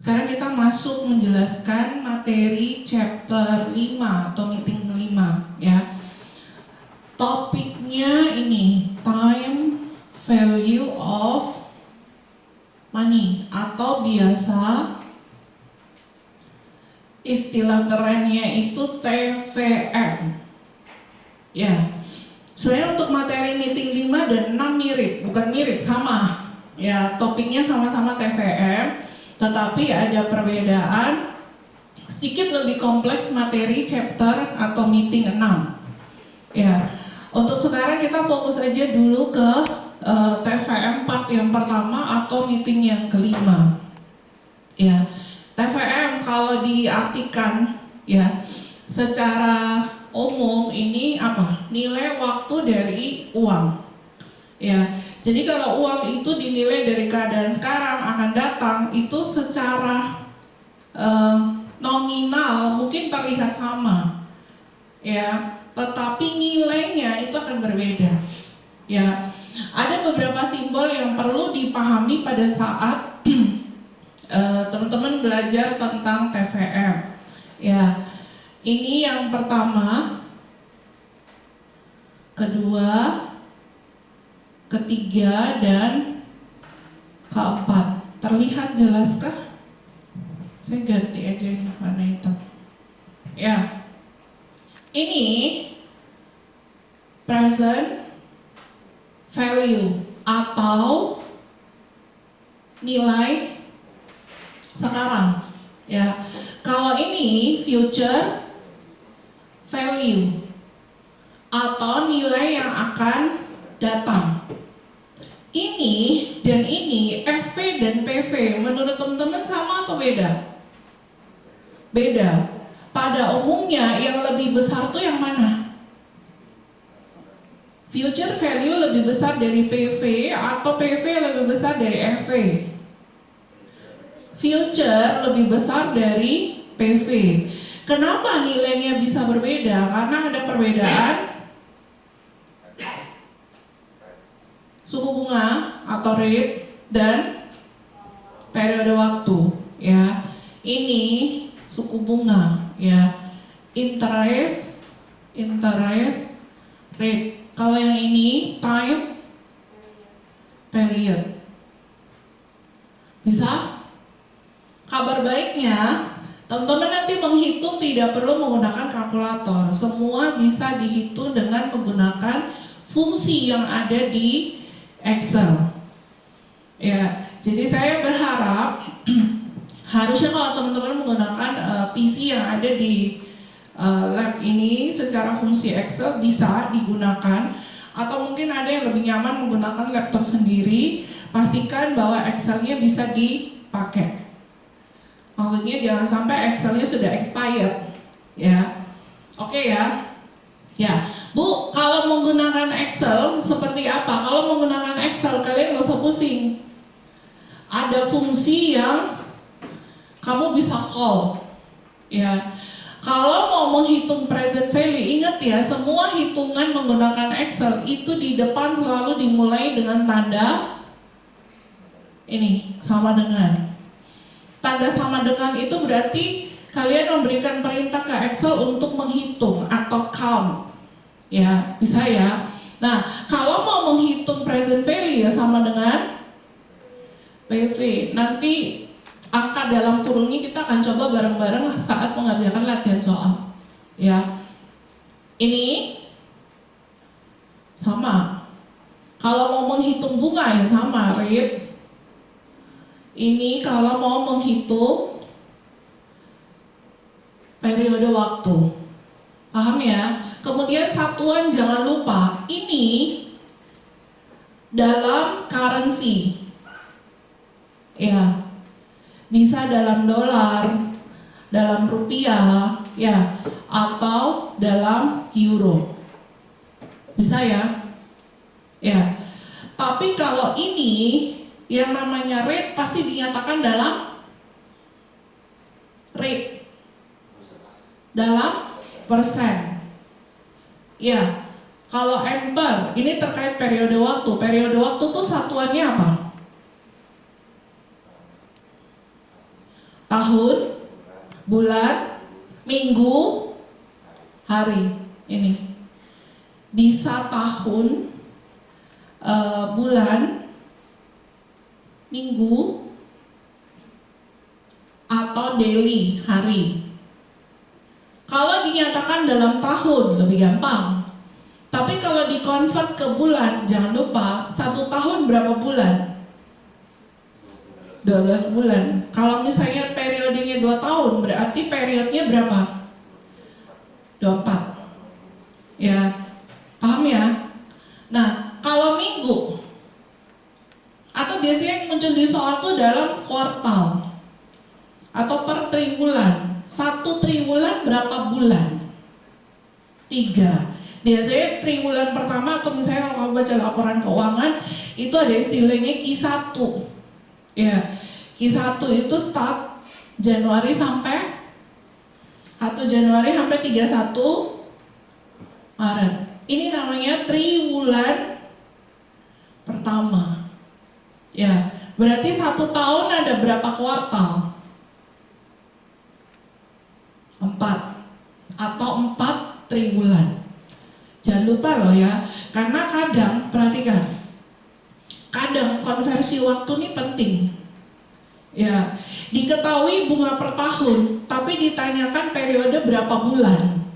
Sekarang kita masuk menjelaskan materi chapter 5 atau meeting 5 ya. Topiknya ini, time value of money, atau biasa istilah kerennya itu TVM. Ya. Sebenarnya untuk materi meeting 5 dan 6 mirip, bukan mirip, sama. Ya, topiknya sama-sama TVM, tetapi ada perbedaan sedikit lebih kompleks materi chapter atau meeting 6. Ya. Untuk sekarang kita fokus aja dulu ke TVM part yang pertama atau meeting yang kelima. Ya, TVM kalau diartikan ya secara umum ini apa? Nilai waktu dari uang. Ya, jadi kalau uang itu dinilai dari keadaan sekarang akan datang itu secara nominal mungkin terlihat sama. Ya, tetapi nilainya itu akan berbeda. Ya, ada beberapa simbol yang perlu dipahami pada saat teman-teman belajar tentang TVM. Ya, ini yang pertama, kedua, ketiga, dan keempat. Terlihat jelaskah? Saya ganti aja nih warna hitam. Ya. Ini present value atau nilai sekarang. Ya. Kalau ini future value atau nilai yang akan datang. Ini dan ini, FV dan PV, menurut teman-teman sama atau beda? Beda. Pada umumnya yang lebih besar tuh yang mana? Future value lebih besar dari PV atau PV lebih besar dari FV? Future lebih besar dari PV. Kenapa nilainya bisa berbeda? Karena ada perbedaan suku bunga atau rate dan periode waktu. Ya, ini suku bunga. Ya, interest rate. Kalau yang ini time period. Bisa? Kabar baiknya, teman-teman nanti menghitung tidak perlu menggunakan kalkulator. Semua bisa dihitung dengan menggunakan fungsi yang ada di Excel. Ya, jadi saya berharap harusnya kalau teman-teman menggunakan PC yang ada di lab ini secara fungsi Excel bisa digunakan, atau mungkin ada yang lebih nyaman menggunakan laptop sendiri. Pastikan bahwa Excel-nya bisa dipakai. Maksudnya jangan sampai Excel-nya sudah expired, ya. Oke ya. Ya, Bu, kalau menggunakan Excel seperti apa? Kalau menggunakan Excel kalian nggak usah pusing. Ada fungsi yang kamu bisa call, ya. Kalau mau menghitung present value, ingat ya, semua hitungan menggunakan Excel itu di depan selalu dimulai dengan tanda ini, sama dengan. Tanda sama dengan itu berarti kalian memberikan perintah ke Excel untuk menghitung atau count. Ya, bisa ya. Nah, kalau mau menghitung present value ya sama dengan PV. Nanti angka dalam kurungnya kita akan coba bareng-bareng saat mengerjakan latihan soal. Ya. Ini sama. Kalau mau menghitung bunga ya sama, rate. Ini kalau mau menghitung periode waktu. Paham ya? Kemudian satuan jangan lupa, ini dalam currency. Ya. Bisa dalam dolar, dalam rupiah, ya, atau dalam euro. Bisa ya? Ya. Tapi kalau ini yang namanya rate pasti dinyatakan dalam rate, dalam persen. Ya. Kalau ampere ini terkait periode waktu. Periode waktu tuh satuannya apa? tahun, bulan, minggu, hari. Ini bisa tahun, bulan, minggu, atau daily, hari. Kalau dinyatakan dalam tahun lebih gampang. Tapi kalau di-convert ke bulan, jangan lupa 1 tahun berapa bulan? 12 bulan. Kalau misalnya periodenya 2 tahun, berarti periodnya berapa? 24. Ya, paham ya? Nah, kalau minggu, atau biasanya yang muncul di soal itu dalam kuartal atau per triwulan. 1 triwulan berapa bulan? 3. Biasanya triwulan pertama, atau misalnya kalau kamu baca laporan keuangan, itu ada istilahnya Q1. Ya, Q1 itu start Januari sampai 1 Januari sampai 31 Maret. Ini namanya triwulan pertama. Ya, berarti 1 tahun ada berapa kuartal? 4 atau 4 triwulan. Jangan lupa loh ya, karena kadang, perhatikan, kadang konversi waktu ini penting. Ya, diketahui bunga per tahun, tapi ditanyakan periode berapa bulan.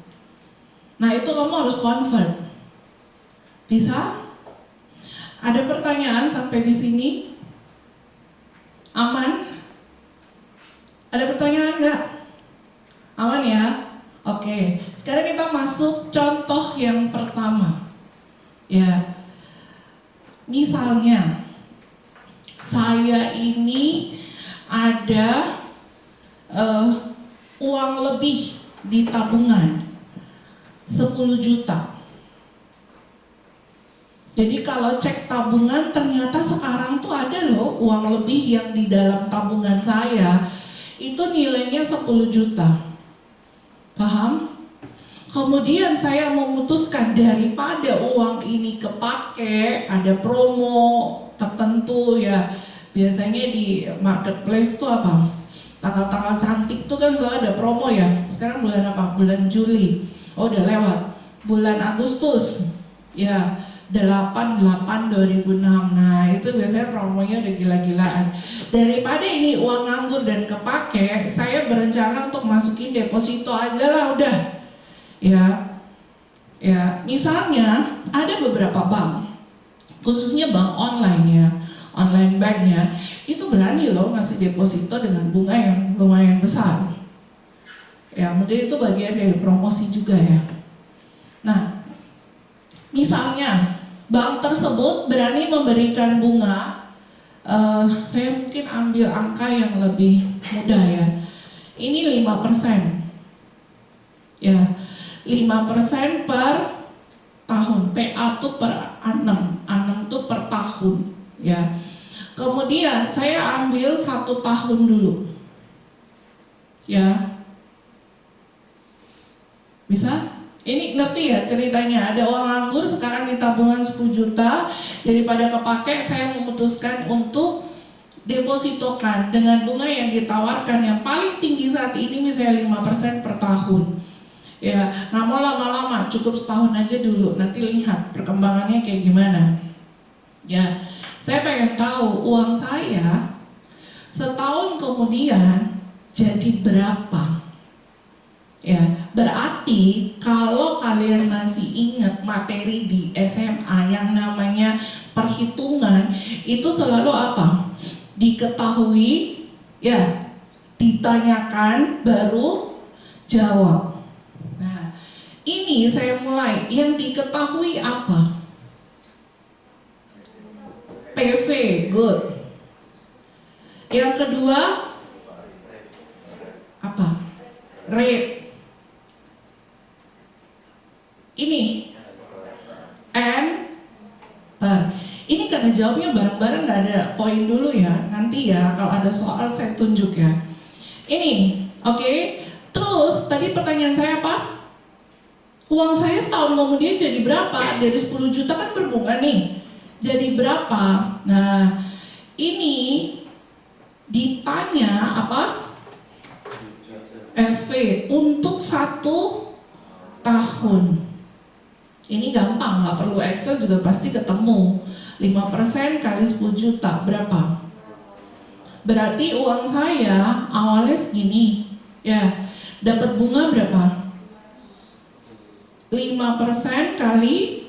Nah, itu kamu harus convert. Bisa? Ada pertanyaan sampai di sini? Aman? Ada pertanyaan nggak? Aman ya? Oke, sekarang kita masuk contoh yang pertama. Ya, misalnya saya ini ada uang lebih di tabungan 10 juta. Jadi kalau cek tabungan, ternyata sekarang tuh ada loh uang lebih yang di dalam tabungan saya, itu nilainya 10 juta. Paham? Kemudian saya memutuskan daripada uang ini kepake, ada promo tertentu ya. Biasanya di marketplace tuh apa? Tanggal-tanggal cantik tuh kan selalu ada promo ya. Sekarang bulan apa? Bulan Juli. Oh, udah lewat. Bulan Agustus. Ya, 8/8/2006. Nah, itu biasanya promonya udah gila-gilaan. Daripada ini uang nganggur dan kepake, saya berencana untuk masukin deposito aja lah udah. Ya, misalnya ada beberapa bank, khususnya bank online ya, online bank ya, itu berani loh ngasih deposito dengan bunga yang lumayan besar. Ya, mungkin itu bagian dari promosi juga ya. Nah, misalnya bank tersebut berani memberikan bunga, saya mungkin ambil angka yang lebih mudah ya. Ini 5%. Ya, 5% per tahun. PA itu per annum. Annum itu per tahun. Ya. Kemudian saya ambil 1 tahun dulu. Ya. Bisa? Ini ngerti ya ceritanya, ada uang nganggur sekarang di tabungan 10 juta, daripada kepake saya memutuskan untuk depositokan dengan bunga yang ditawarkan yang paling tinggi saat ini misalnya 5% per tahun. Ya, nggak mau lama-lama, cukup setahun aja dulu, nanti lihat perkembangannya kayak gimana. Ya, saya pengen tahu uang saya setahun kemudian jadi berapa. Ya, berarti kalau kalian masih ingat materi di SMA yang namanya perhitungan, itu selalu apa? Diketahui, ya, ditanyakan, baru jawab. Nah, ini saya mulai, yang diketahui apa? PV, good. Yang kedua, apa? Rate. Ini ini karena jawabnya bareng-bareng, nggak ada poin dulu ya, nanti ya kalau ada soal saya tunjuk ya. Ini oke. Terus tadi pertanyaan saya apa? Uang saya setahun kemudian jadi berapa? Dari 10 juta kan berbunga nih, jadi berapa? Nah, ini ditanya apa? FV untuk 1 tahun. Ini gampang, nggak perlu Excel juga pasti ketemu. 5% kali 10 juta, berapa? Berarti uang saya awalnya segini. Ya, dapat bunga berapa? 5% kali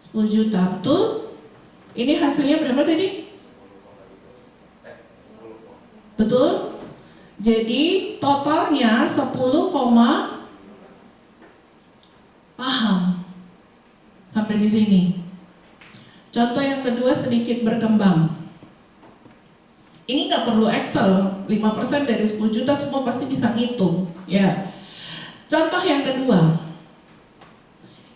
10 juta, betul? Ini hasilnya berapa tadi? Betul? Jadi totalnya 10, paham sampai di sini. Contoh yang kedua sedikit berkembang. Ini nggak perlu Excel, 5% dari 10 juta semua pasti bisa ngitung. Ya. Contoh yang kedua.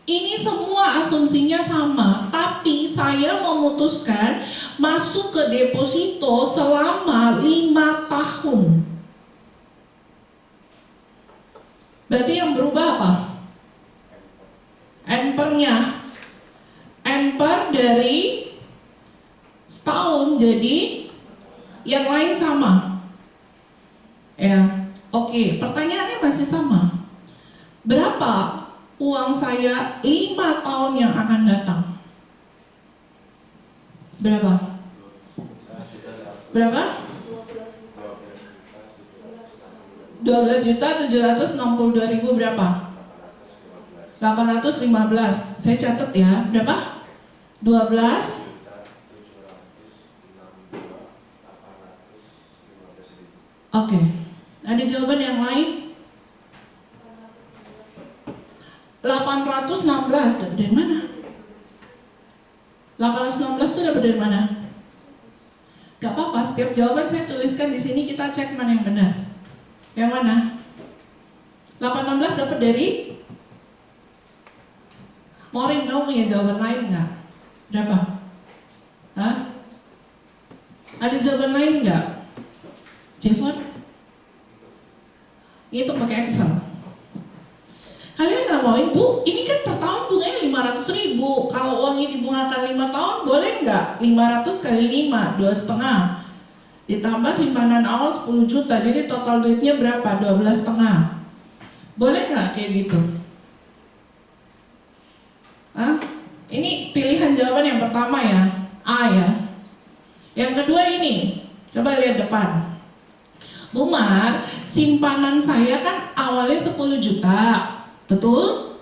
Ini semua asumsinya sama, tapi saya memutuskan masuk ke deposito selama 5 tahun. Berarti yang berubah apa? Ampernya. Amper dari setahun jadi yang lain sama. Ya, oke. Pertanyaannya masih sama. Berapa uang saya 5 tahun yang akan datang? Berapa? Berapa? 12.762.000 berapa? 815. Saya catat ya. Berapa? 12. Oke. Ada jawaban yang lain? 816. Dapat dari mana? 816 itu dapat dari mana? Gak apa-apa, setiap jawaban saya tuliskan di sini, kita cek mana yang benar. Yang mana? 816 dapat dari? Maureen, kamu punya jawaban lain nggak? Berapa? Hah? Ada jawaban lain nggak? Jevon? Itu pakai Excel. Kalian nggak mau, Bu? Ini kan per tahun bunganya 500.000. Kalau uangnya dibungakan 5 tahun, boleh nggak? 500 kali 5, 2,5. Ditambah simpanan awal 10 juta, jadi total duitnya berapa? 12,5. Boleh nggak kayak gitu? Hah? Ini pilihan jawaban yang pertama ya, A ya. Yang kedua ini, coba lihat depan. Bu Mar, simpanan saya kan awalnya 10 juta, betul?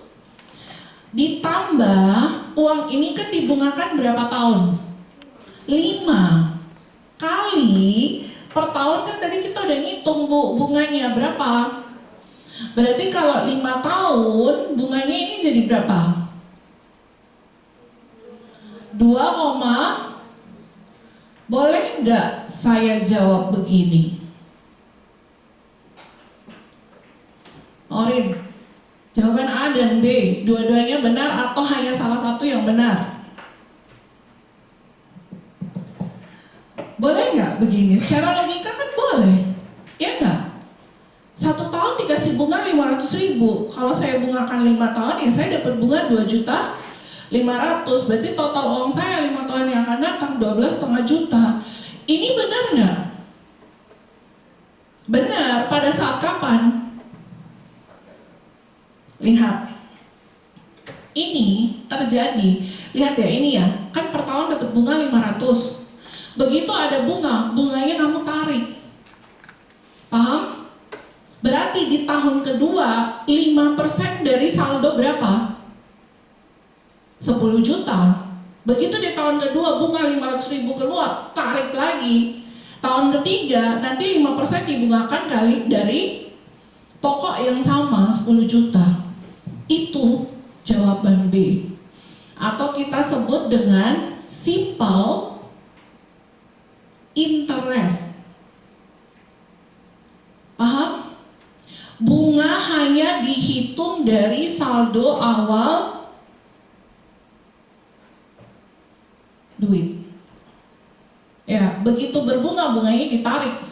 Ditambah uang ini kan dibungakan berapa tahun? 5 kali per tahun kan tadi kita udah ngitung Bu, bunganya berapa? Berarti kalau 5 tahun bunganya ini jadi berapa? 2, boleh nggak saya jawab begini? Maureen, jawaban A dan B, dua-duanya benar atau hanya salah satu yang benar? Boleh nggak begini? Secara logika kan boleh, ya nggak? 1 tahun dikasih bunga 500.000. Kalau saya bungakan 5 tahun, ya saya dapat bunga 2.500.000. Berarti total uang saya 5 tahun yang akan datang 12,5 juta. Ini benar nggak? Benar. Pada saat kapan? Lihat. Ini terjadi. Lihat ya, ini ya. Kan per tahun dapat bunga 500. Begitu ada bunga, bunganya kamu tarik. Paham? Berarti di tahun kedua 5% dari saldo berapa? 10 juta. Begitu di tahun kedua bunga 500.000 keluar, tarik lagi. Tahun ketiga nanti 5% dibungakan kali dari pokok yang sama 10 juta. Itu jawaban B. Atau kita sebut dengan simple interest. Paham? Bunga hanya dihitung dari saldo awal duit. Ya, begitu berbunga, bunganya ditarik.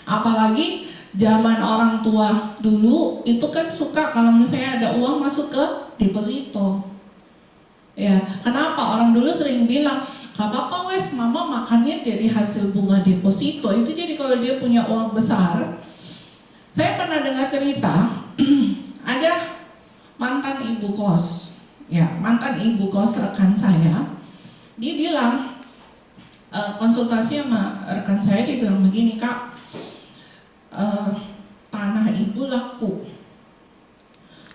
Apalagi zaman orang tua dulu itu kan suka kalau misalnya ada uang masuk ke deposito. Ya, kenapa orang dulu sering bilang, "Gak apa-apa wes, mama makannya dari hasil bunga deposito." Itu jadi kalau dia punya uang besar, Saya pernah dengar cerita ada mantan ibu kos, ya mantan ibu kos rekan saya, dia bilang konsultasi sama rekan saya, dia bilang begini, Kak, tanah ibu laku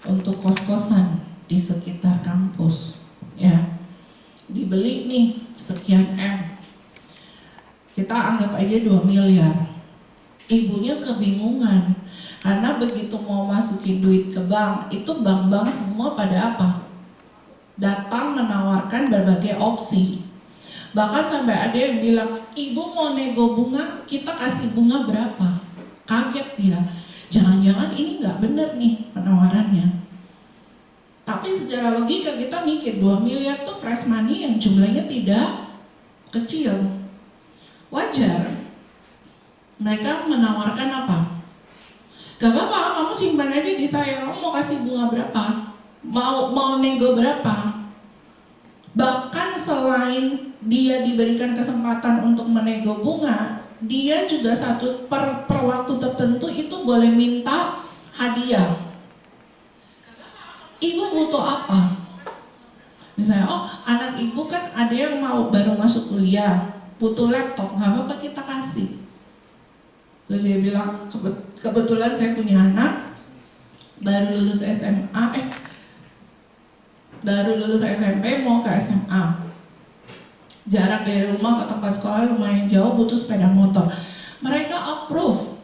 untuk kos-kosan di sekitar kampus, ya dibeli nih sekian M, kita anggap aja 2 miliar. Ibunya kebingungan karena begitu mau masukin duit ke bank, itu bank-bank semua pada apa? Datang menawarkan berbagai opsi. Bahkan sampai ada yang bilang, ibu mau nego bunga, kita kasih bunga berapa? Kaget dia, jangan-jangan ini nggak bener nih penawarannya. Tapi secara logika kita mikir 2 miliar tuh fresh money yang jumlahnya tidak kecil. Wajar mereka menawarkan apa? Gak apa-apa, kamu simpan aja di saya, kamu mau kasih bunga berapa? Mau nego berapa? Bahkan selain dia diberikan kesempatan untuk menego bunga, dia juga per waktu tertentu itu boleh minta hadiah. Ibu butuh apa? Misalnya, oh anak ibu kan ada yang baru masuk kuliah, butuh laptop, gak apa-apa kita kasih. Terus dia bilang, kebetulan saya punya anak baru lulus SMA, baru lulus SMP mau ke SMA. Jarak dari rumah ke tempat sekolah lumayan jauh, butuh sepeda motor. Mereka approve,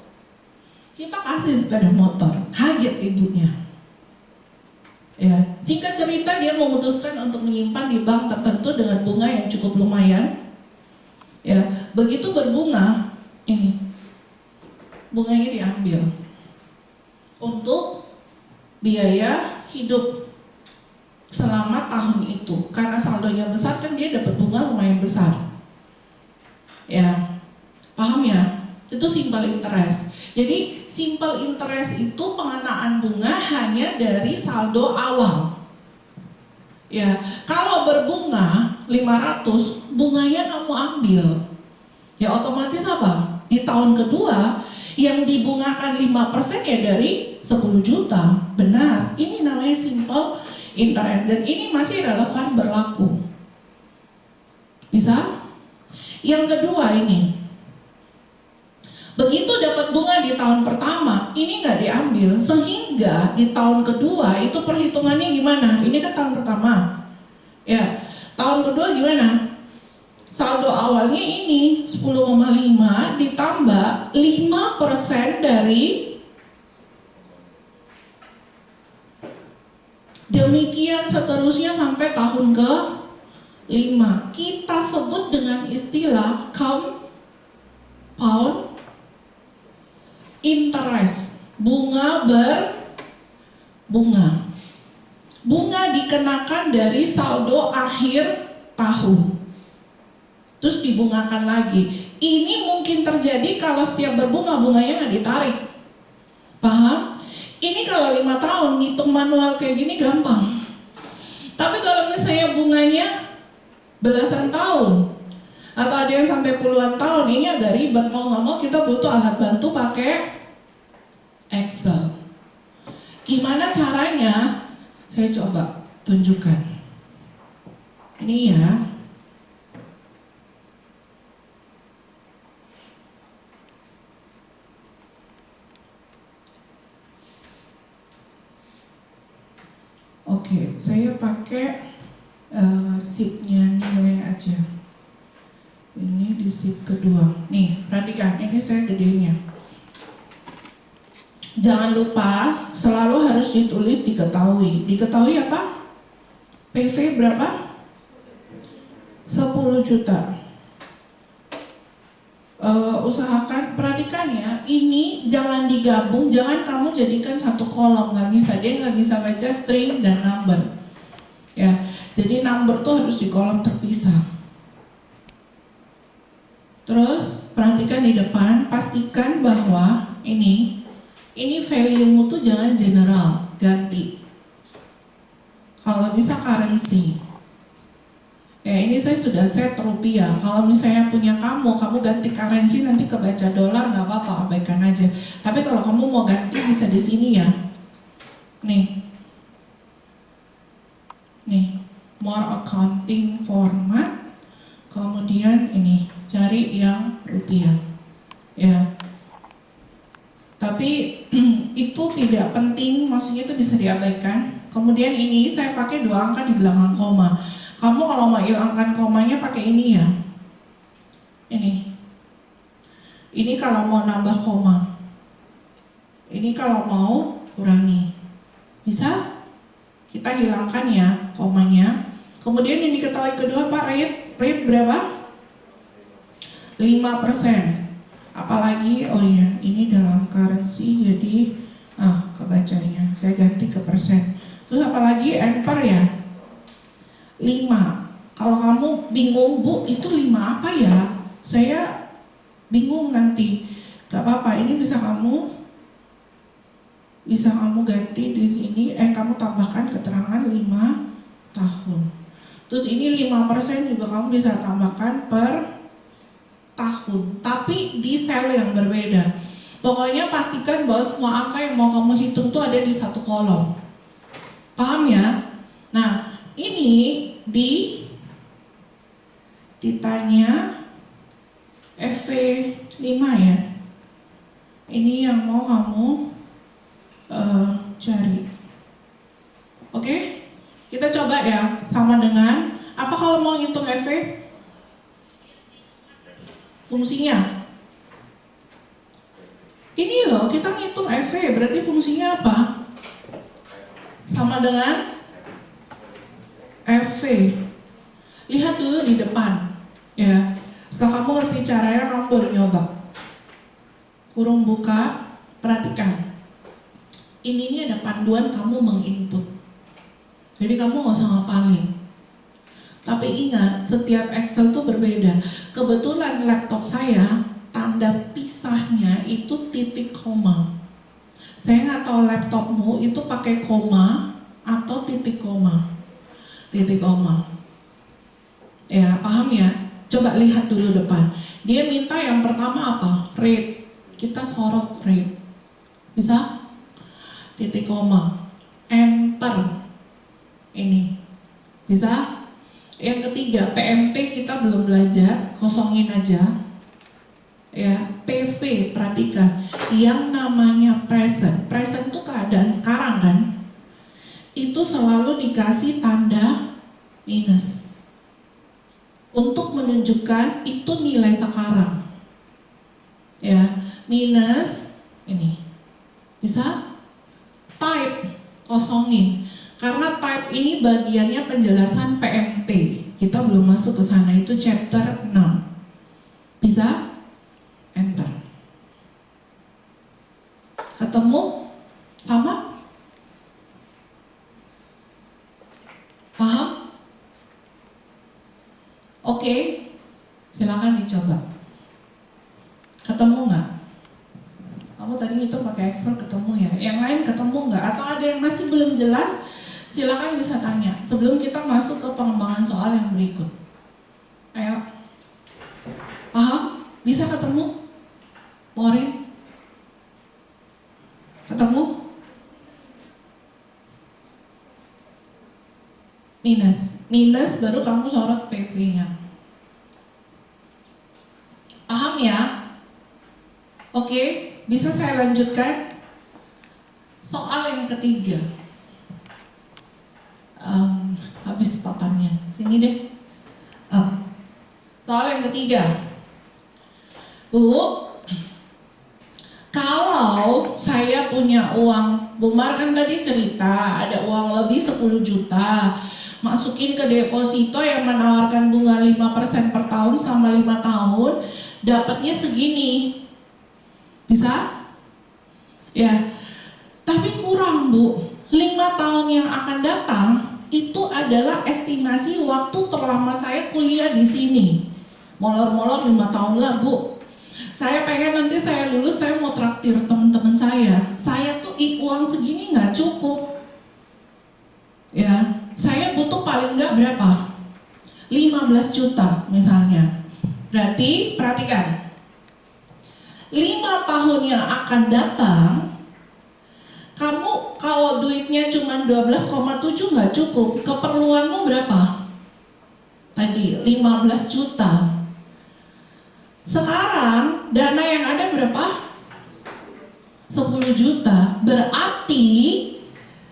kita kasih sepeda motor. Kaget ibunya. Ya, singkat cerita dia memutuskan untuk menyimpan di bank tertentu dengan bunga yang cukup lumayan. Ya, begitu berbunga, ini bunganya diambil untuk biaya hidup selama tahun itu. Karena saldonya besar kan dia dapat bunga lumayan besar. Ya, paham ya? Itu simple interest. Jadi simple interest itu pengenaan bunga hanya dari saldo awal. Ya, kalau berbunga 500, bunganya kamu ambil. Ya otomatis apa? Di tahun kedua yang dibungakan 5% ya dari 10 juta. Benar, ini namanya simple interest dan ini masih relevan berlaku. Bisa? Yang kedua ini, begitu dapat bunga di tahun pertama, ini nggak diambil, sehingga di tahun kedua itu perhitungannya gimana? Ini kan tahun pertama, ya tahun kedua gimana? Saldo awalnya ini 10,5 ditambah 5% dari demikian seterusnya sampai tahun ke-5. Kita sebut dengan istilah compound interest, bunga berbunga. Bunga dikenakan dari saldo akhir tahun, terus dibungakan lagi. Ini mungkin terjadi kalau setiap berbunga, bunganya nggak ditarik. Paham? Ini kalau 5 tahun, ngitung manual kayak gini gampang. Tapi kalau misalnya bunganya belasan tahun, atau ada yang sampai puluhan tahun, ini agak ribet. Kalau nggak mau kita butuh alat bantu pakai Excel. Gimana caranya? Saya coba tunjukkan. Ini ya. Oke, saya pakai sheet-nya nilai aja. Ini di sheet kedua. Nih, perhatikan, ini saya gedenya. Jangan lupa, selalu harus ditulis diketahui. Diketahui apa? PV berapa? 10 juta. Usahakan, perhatikan ya, ini jangan digabung, jangan kamu jadikan satu kolom, nggak bisa, dia nggak bisa baca string dan number. Ya, jadi number tuh harus di kolom terpisah. Terus perhatikan di depan, pastikan bahwa ini value-mu tuh jangan general, ganti. Kalau bisa currency. Ya ini saya sudah set rupiah. Kalau misalnya punya kamu ganti currency nanti kebaca dolar nggak apa-apa, abaikan aja. Tapi kalau kamu mau ganti bisa di sini ya. Nih, more accounting format. Kemudian ini cari yang rupiah, ya. Tapi itu tidak penting, maksudnya itu bisa diabaikan. Kemudian ini saya pakai 2 angka di belakang koma. Kamu kalau mau hilangkan komanya pakai ini ya. Ini kalau mau nambah koma. Ini kalau mau kurangi. Bisa? Kita hilangkan ya komanya. Kemudian ini ketahui kedua Pak, rate berapa? 5%. Apalagi, oh iya, ini dalam currency jadi kebacanya. Saya ganti ke persen. Terus apalagi enter ya? 5. Kalau kamu bingung, Bu, itu 5 apa ya? Saya bingung nanti. Gak apa-apa, ini bisa kamu ganti di sini, kamu tambahkan keterangan 5 tahun. Terus ini 5% juga kamu bisa tambahkan per tahun, tapi di sel yang berbeda. Pokoknya pastikan bahwa semua angka yang mau kamu hitung tuh ada di satu kolom. Paham ya? Nah, ini ditanya FV5 ya. Ini yang mau kamu cari. Oke? Kita coba ya, sama dengan apa kalau mau ngitung FV? Fungsinya. Ini loh, kita ngitung FV, berarti fungsinya apa? Sama dengan FV. Lihat dulu di depan, ya. Setelah kamu ngerti caranya, kamu baru nyoba. Kurung buka, perhatikan. Ini ada panduan kamu menginput. Jadi kamu nggak usah ngapalin. Tapi ingat, setiap Excel tuh berbeda. Kebetulan laptop saya, tanda pisahnya itu titik koma. Saya nggak tahu laptopmu itu pakai koma atau titik koma. Titik koma. Ya, paham ya? Coba lihat dulu depan. Dia minta yang pertama apa? Rate. Kita sorot rate. Bisa? Titik koma. Enter. Ini. Bisa? Yang ketiga, PMT kita belum belajar, kosongin aja. Ya, PV, perhatikan. Yang namanya present. Present itu keadaan sekarang kan? Itu selalu dikasih tanda minus. Untuk menunjukkan itu nilai sekarang. Ya, minus ini. Bisa? Type, kosongin. Karena type ini bagiannya penjelasan PMT. Kita belum masuk ke sana, itu chapter 6. Bisa? Enter. Ketemu? Sama? Paham? Oke, silakan dicoba. Ketemu nggak? Kamu tadi itu pakai Excel ketemu ya? Yang lain ketemu nggak? Atau ada yang masih belum jelas? Silakan bisa tanya sebelum kita masuk ke pengembangan soal yang berikut. Ayo. Paham? Bisa ketemu? Maureen? Ketemu? Minus baru kamu sorot PV-nya. Paham ya? Oke, bisa saya lanjutkan? Soal yang ketiga. Habis papannya, sini deh. Soal yang ketiga. Bu, kalau saya punya uang, Bu Mar kan tadi cerita ada uang lebih 10 juta, masukin ke deposito yang menawarkan bunga 5% per tahun selama 5 tahun, dapatnya segini. Bisa? Ya. Tapi kurang, Bu. 5 tahun yang akan datang itu adalah estimasi waktu terlama saya kuliah di sini. Molor-molor 5 tahun lah, Bu. Saya pengen nanti saya lulus, saya mau traktir teman-teman saya. Saya tuh uang segini nggak cukup. Ya, saya butuh paling nggak berapa? 15 15 juta misalnya. Berarti perhatikan, 5 tahun yang akan datang, kamu kalau duitnya cuma 12,7 nggak cukup, keperluanmu berapa? Tadi 15 juta. Sekarang dana yang ada berapa? 10 juta. Berarti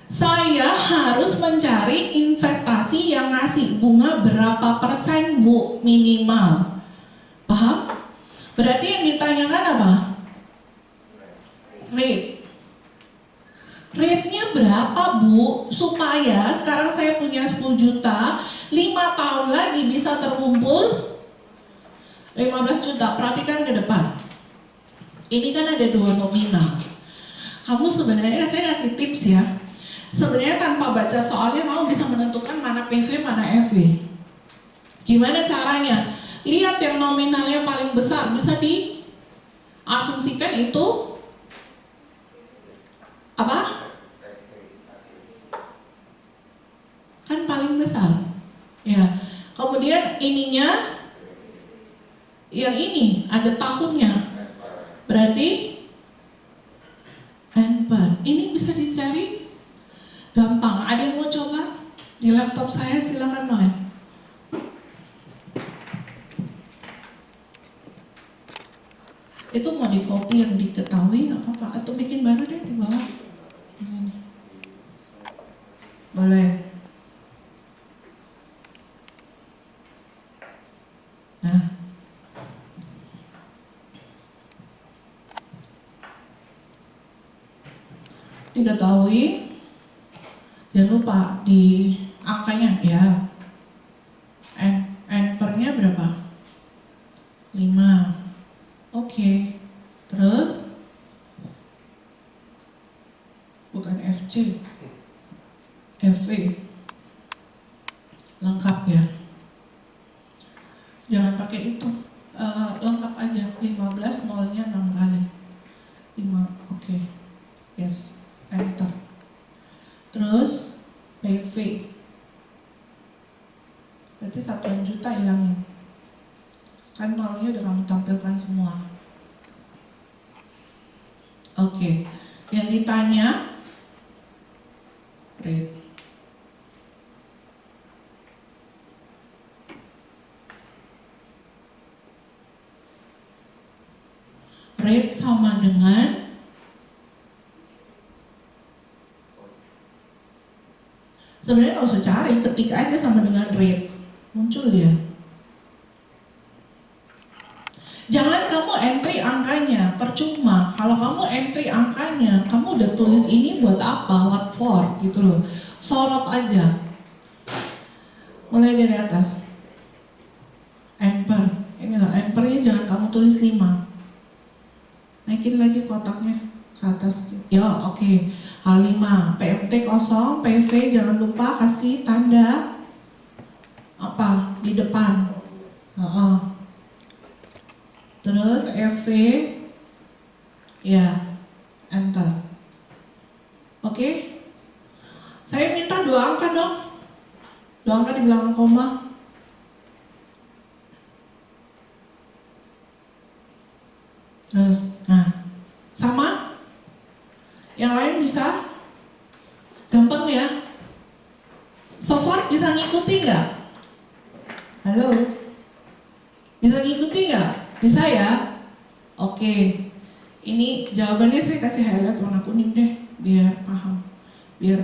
saya harus mencari investasi yang ngasih bunga berapa persen, Bu, minimal. Paham? Berarti yang ditanyakan apa? Rate. Rate-nya berapa, Bu? Supaya sekarang saya punya 10 juta, 5 tahun lagi bisa terkumpul 15 juta. Perhatikan ke depan. Ini kan ada 2 nominal. Kamu sebenarnya, saya kasih tips ya. Sebenarnya tanpa baca soalnya kamu bisa menentukan mana PV, mana FV. Gimana caranya? Lihat yang nominalnya paling besar, bisa diasumsikan itu apa? Kan paling besar. Ya. Kemudian ininya, yang ini ada tahunnya. Berarti NPR. Ini bisa dicari gampang. Ada yang mau coba? Di laptop saya silakan main. Itu mau di copy yang diketahui nggak apa-apa, atau bikin baru deh di bawah. Di sini. Boleh. Nah. Diketahui, jangan lupa di angkanya ya. NPR-nya berapa? 5. Oke. Terus bukan FC, FV. Lengkap ya. Jangan pakai itu. Lengkap aja. 15 nolnya 6 kali. 5. Oke. Yes. Enter. Terus PV. Berarti 1 juta hilangin. Kan nolnya udah kamu tampilkan semua. Oke. Yang ditanya rate. Rate sama dengan sebenarnya nggak usah cari, ketik aja sama dengan rate, muncul dia. Jangan kamu entry angkanya, percuma. Kalau kamu entry angkanya, kamu udah tulis ini buat apa, what for, gitu loh. Sorot aja. Mulai dari atas. NPR, inilah NPR-nya jangan kamu tulis 5. Naikin lagi kotaknya ke atas. Ya, oke. H5, PMT kosong, PV jangan lupa kasih tanda apa di depan. Terus FV, ya, enter. Oke. Saya minta 2 angka dong. 2 angka di belakang koma. Terus, nah, sama. Yang lain bisa? Gampang ya? So far bisa ngikuti nggak? Halo? Bisa ngikuti nggak? Bisa ya? Oke. Ini jawabannya saya kasih highlight warna kuning deh, biar paham. Biar